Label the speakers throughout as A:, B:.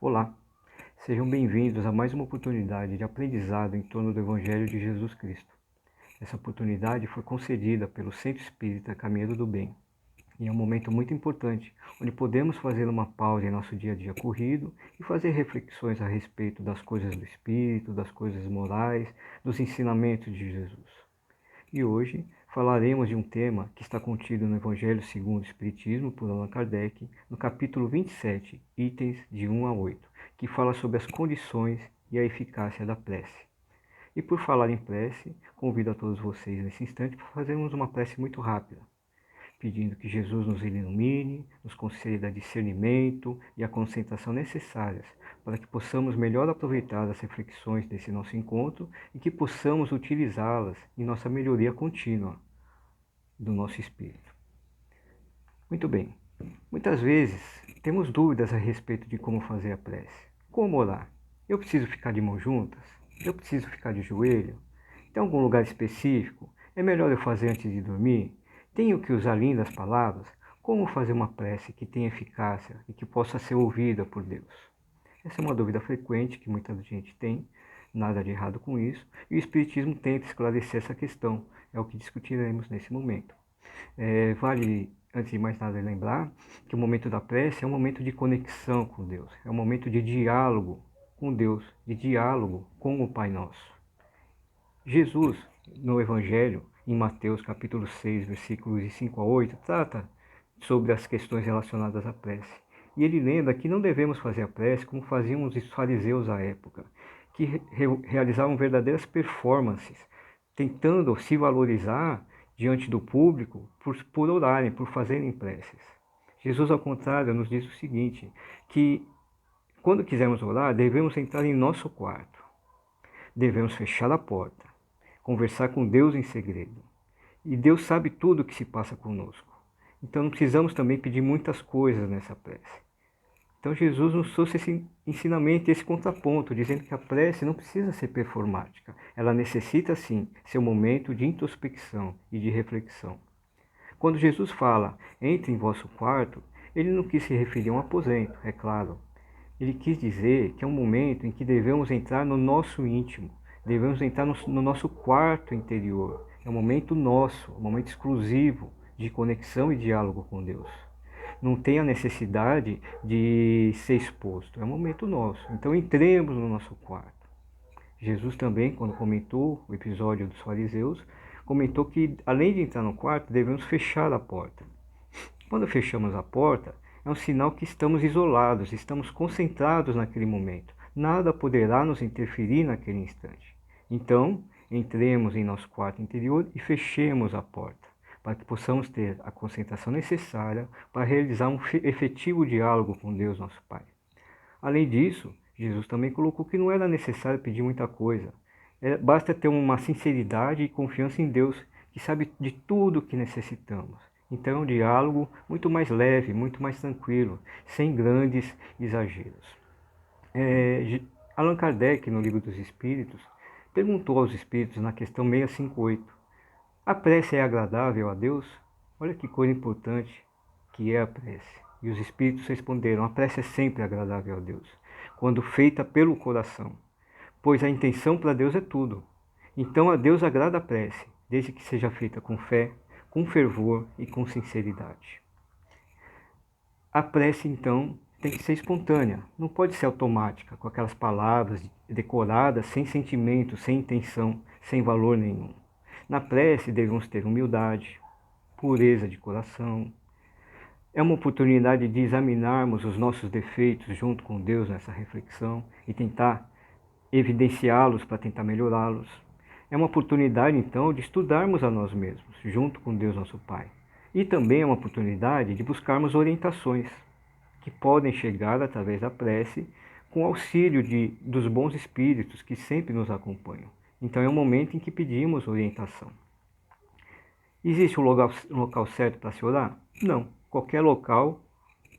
A: Olá, sejam bem-vindos a mais uma oportunidade de aprendizado em torno do Evangelho de Jesus Cristo. Essa oportunidade foi concedida pelo Centro Espírita Caminho do Bem e é um momento muito importante, onde podemos fazer uma pausa em nosso dia a dia corrido e fazer reflexões a respeito das coisas do Espírito, das coisas morais, dos ensinamentos de Jesus. E hoje falaremos de um tema que está contido no Evangelho segundo o Espiritismo, por Allan Kardec, no capítulo 27, itens de 1 a 8, que fala sobre as condições e a eficácia da prece. E por falar em prece, convido a todos vocês nesse instante para fazermos uma prece muito rápida, pedindo que Jesus nos ilumine, nos conceda discernimento e a concentração necessárias para que possamos melhor aproveitar as reflexões desse nosso encontro e que possamos utilizá-las em nossa melhoria contínua do nosso espírito. Muito bem, muitas vezes temos dúvidas a respeito de como fazer a prece. Como orar? Eu preciso ficar de mãos juntas? Eu preciso ficar de joelho? Tem algum lugar específico? É melhor eu fazer antes de dormir? Tenho que usar lindas palavras? Como fazer uma prece que tenha eficácia e que possa ser ouvida por Deus? Essa é uma dúvida frequente que muita gente tem, nada de errado com isso, e o Espiritismo tenta esclarecer essa questão, é o que discutiremos nesse momento. Vale, antes de mais nada, lembrar que o momento da prece é um momento de conexão com Deus, é um momento de diálogo com Deus, de diálogo com o Pai Nosso. Jesus, no Evangelho, em Mateus capítulo 6, versículos de 5 a 8, trata sobre as questões relacionadas à prece. E ele lembra que não devemos fazer a prece como faziam os fariseus à época, que realizavam verdadeiras performances, tentando se valorizar diante do público por orarem, por fazerem preces. Jesus, ao contrário, nos diz o seguinte, que quando quisermos orar, devemos entrar em nosso quarto, devemos fechar a porta, conversar com Deus em segredo. E Deus sabe tudo o que se passa conosco. Então não precisamos também pedir muitas coisas nessa prece. Então Jesus nos trouxe esse ensinamento, esse contraponto, dizendo que a prece não precisa ser performática. Ela necessita, sim, ser um momento de introspecção e de reflexão. Quando Jesus fala, entre em vosso quarto, ele não quis se referir a um aposento, é claro. Ele quis dizer que é um momento em que devemos entrar no nosso íntimo, devemos entrar no nosso quarto interior. É um momento nosso, um momento exclusivo de conexão e diálogo com Deus. Não tem a necessidade de ser exposto, é um momento nosso. Então entremos no nosso quarto. Jesus também, quando comentou o episódio dos fariseus, comentou que além de entrar no quarto, devemos fechar a porta. Quando fechamos a porta, é um sinal que estamos isolados, estamos concentrados naquele momento. Nada poderá nos interferir naquele instante. Então, entremos em nosso quarto interior e fechemos a porta, para que possamos ter a concentração necessária para realizar um efetivo diálogo com Deus, nosso Pai. Além disso, Jesus também colocou que não era necessário pedir muita coisa. Basta ter uma sinceridade e confiança em Deus, que sabe de tudo o que necessitamos. Então é um diálogo muito mais leve, muito mais tranquilo, sem grandes exageros. Allan Kardec, no Livro dos Espíritos, perguntou aos espíritos na questão 658, a prece é agradável a Deus? Olha que coisa importante que é a prece. E os espíritos responderam, a prece é sempre agradável a Deus, quando feita pelo coração, pois a intenção para Deus é tudo. Então a Deus agrada a prece, desde que seja feita com fé, com fervor e com sinceridade. A prece, então, tem que ser espontânea, não pode ser automática, com aquelas palavras decoradas, sem sentimento, sem intenção, sem valor nenhum. Na prece devemos ter humildade, pureza de coração. É uma oportunidade de examinarmos os nossos defeitos junto com Deus nessa reflexão e tentar evidenciá-los para tentar melhorá-los. É uma oportunidade, então, de estudarmos a nós mesmos, junto com Deus nosso Pai. E também é uma oportunidade de buscarmos orientações que podem chegar através da prece com auxílio dos bons espíritos que sempre nos acompanham. Então é um momento em que pedimos orientação. Existe um local certo para se orar? Não. Qualquer local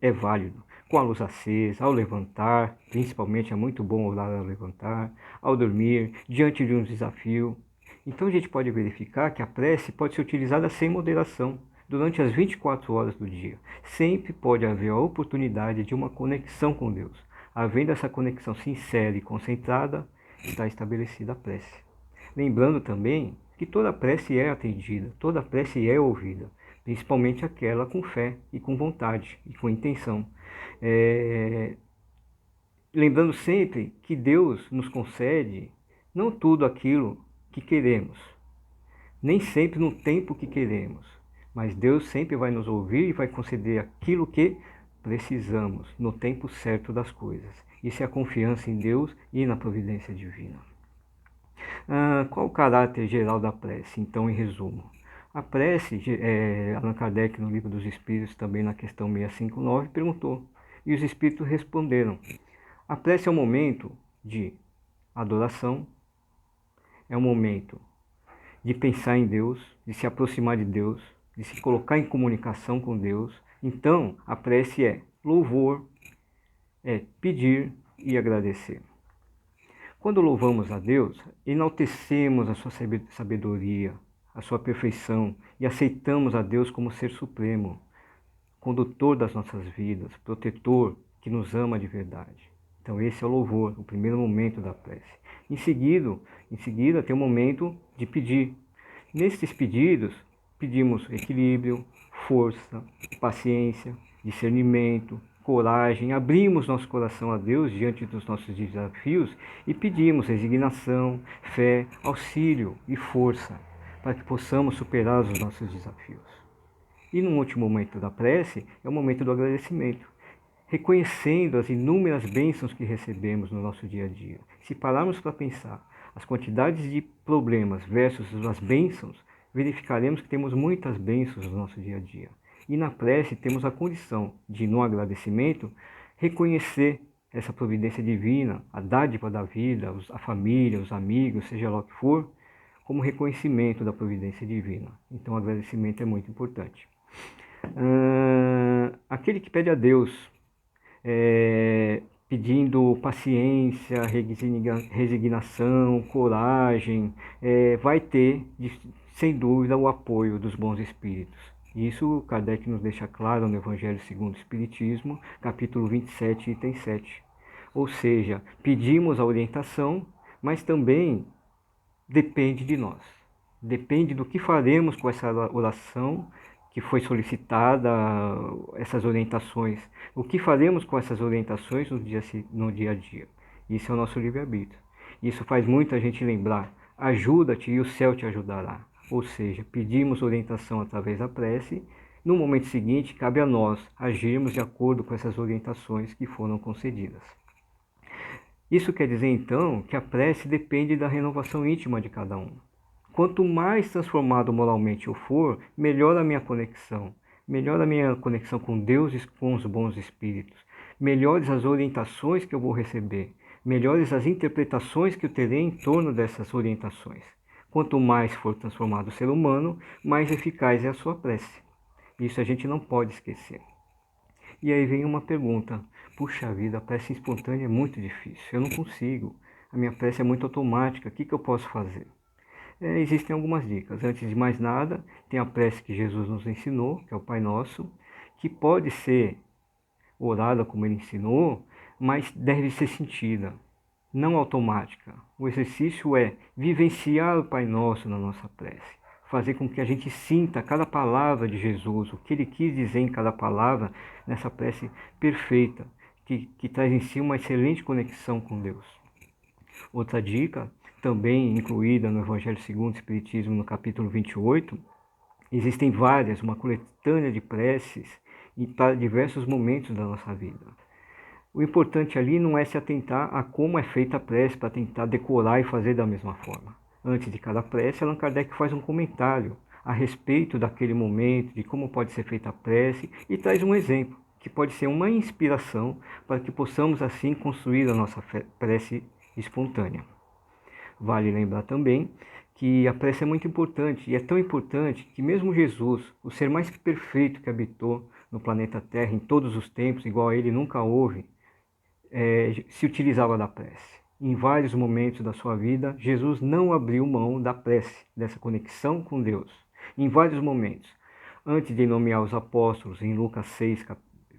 A: é válido. Com a luz acesa, ao levantar, principalmente é muito bom orar ao levantar, ao dormir, diante de um desafio. Então a gente pode verificar que a prece pode ser utilizada sem moderação, durante as 24 horas do dia. Sempre pode haver a oportunidade de uma conexão com Deus. Havendo essa conexão sincera e concentrada, está estabelecida a prece. Lembrando também que toda prece é atendida, toda prece é ouvida, principalmente aquela com fé e com vontade e com intenção. Lembrando sempre que Deus nos concede não tudo aquilo que queremos, nem sempre no tempo que queremos, mas Deus sempre vai nos ouvir e vai conceder aquilo que precisamos, no tempo certo das coisas. Isso é a confiança em Deus e na providência divina. Qual o caráter geral da prece, então, em resumo? A prece, Allan Kardec, no Livro dos Espíritos, também na questão 659, perguntou, e os Espíritos responderam: a prece é um momento de adoração, é um momento de pensar em Deus, de se aproximar de Deus, de se colocar em comunicação com Deus. Então, a prece é louvor, é pedir e agradecer. Quando louvamos a Deus, enaltecemos a sua sabedoria, a sua perfeição e aceitamos a Deus como ser supremo, condutor das nossas vidas, protetor que nos ama de verdade. Então esse é o louvor, o primeiro momento da prece. Em seguida tem o momento de pedir. Nesses pedidos, pedimos equilíbrio, força, paciência, discernimento, coragem, abrimos nosso coração a Deus diante dos nossos desafios e pedimos resignação, fé, auxílio e força para que possamos superar os nossos desafios. E no último momento da prece é o momento do agradecimento, reconhecendo as inúmeras bênçãos que recebemos no nosso dia a dia. Se pararmos para pensar as quantidades de problemas versus as bênçãos, verificaremos que temos muitas bênçãos no nosso dia a dia. E na prece temos a condição de, no agradecimento, reconhecer essa providência divina, a dádiva da vida, a família, os amigos, seja lá o que for, como reconhecimento da providência divina. Então o agradecimento é muito importante. Aquele que pede a Deus, pedindo paciência, resignação, coragem, vai ter, sem dúvida, o apoio dos bons espíritos. Isso Kardec nos deixa claro no Evangelho segundo o Espiritismo, capítulo 27, item 7. Ou seja, pedimos a orientação, mas também depende de nós. Depende do que faremos com essa oração que foi solicitada, essas orientações. O que faremos com essas orientações no dia a dia? Isso é o nosso livre-arbítrio. Isso faz muita gente lembrar: ajuda-te e o céu te ajudará. Ou seja, pedimos orientação através da prece. No momento seguinte, cabe a nós agirmos de acordo com essas orientações que foram concedidas. Isso quer dizer, então, que a prece depende da renovação íntima de cada um. Quanto mais transformado moralmente eu for, melhor a minha conexão. Melhor a minha conexão com Deus e com os bons espíritos. Melhores as orientações que eu vou receber. Melhores as interpretações que eu terei em torno dessas orientações. Quanto mais for transformado o ser humano, mais eficaz é a sua prece. Isso a gente não pode esquecer. E aí vem uma pergunta: puxa vida, a prece espontânea é muito difícil, eu não consigo. A minha prece é muito automática, o que eu posso fazer? Existem algumas dicas. Antes de mais nada, tem a prece que Jesus nos ensinou, que é o Pai Nosso, que pode ser orada como ele ensinou, mas deve ser sentida, não automática. O exercício é vivenciar o Pai Nosso na nossa prece, fazer com que a gente sinta cada palavra de Jesus, o que ele quis dizer em cada palavra nessa prece perfeita, que traz em si uma excelente conexão com Deus. Outra dica, também incluída no Evangelho segundo o Espiritismo, no capítulo 28, existem várias, uma coletânea de preces para diversos momentos da nossa vida. O importante ali não é se atentar a como é feita a prece para tentar decorar e fazer da mesma forma. Antes de cada prece, Allan Kardec faz um comentário a respeito daquele momento, de como pode ser feita a prece, e traz um exemplo, que pode ser uma inspiração para que possamos assim construir a nossa prece espontânea. Vale lembrar também que a prece é muito importante, e é tão importante que mesmo Jesus, o ser mais perfeito que habitou no planeta Terra em todos os tempos, igual a ele nunca houve, se utilizava da prece. Em vários momentos da sua vida, Jesus não abriu mão da prece, dessa conexão com Deus. Em vários momentos. Antes de nomear os apóstolos, em Lucas 6,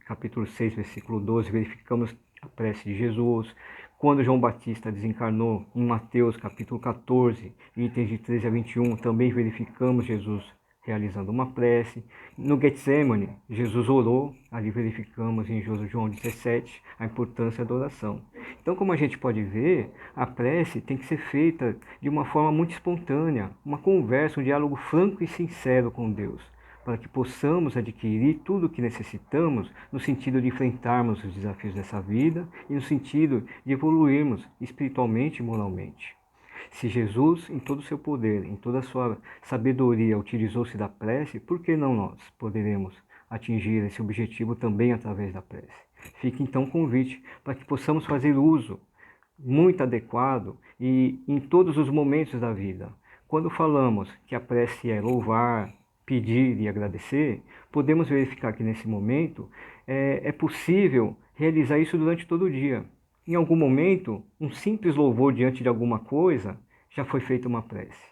A: capítulo 6, versículo 12, verificamos a prece de Jesus. Quando João Batista desencarnou, em Mateus capítulo 14, itens de 13 a 21, também verificamos Jesus realizando uma prece. No Getsemane, Jesus orou, ali verificamos em João 17 a importância da oração. Então, como a gente pode ver, a prece tem que ser feita de uma forma muito espontânea, uma conversa, um diálogo franco e sincero com Deus, para que possamos adquirir tudo o que necessitamos no sentido de enfrentarmos os desafios dessa vida e no sentido de evoluirmos espiritualmente e moralmente. Se Jesus, em todo o seu poder, em toda a sua sabedoria, utilizou-se da prece, por que não nós poderemos atingir esse objetivo também através da prece? Fica então o convite para que possamos fazer uso muito adequado e em todos os momentos da vida. Quando falamos que a prece é louvar, pedir e agradecer, podemos verificar que nesse momento é possível realizar isso durante todo o dia. Em algum momento, um simples louvor diante de alguma coisa já foi feita uma prece.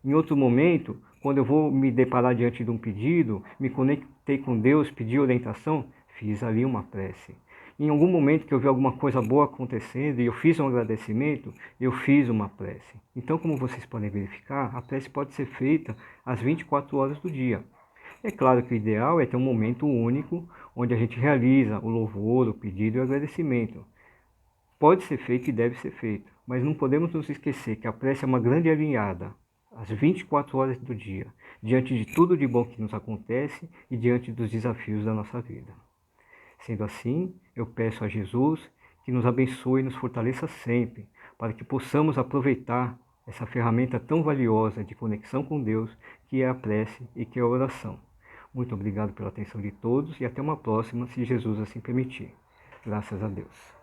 A: Em outro momento, quando eu vou me deparar diante de um pedido, me conectei com Deus, pedi orientação, fiz ali uma prece. Em algum momento que eu vi alguma coisa boa acontecendo e eu fiz um agradecimento, eu fiz uma prece. Então, como vocês podem verificar, a prece pode ser feita às 24 horas do dia. É claro que o ideal é ter um momento único, onde a gente realiza o louvor, o pedido e o agradecimento. Pode ser feito e deve ser feito, mas não podemos nos esquecer que a prece é uma grande aliada, às 24 horas do dia, diante de tudo de bom que nos acontece e diante dos desafios da nossa vida. Sendo assim, eu peço a Jesus que nos abençoe e nos fortaleça sempre, para que possamos aproveitar essa ferramenta tão valiosa de conexão com Deus, que é a prece e que é a oração. Muito obrigado pela atenção de todos e até uma próxima, se Jesus assim permitir. Graças a Deus.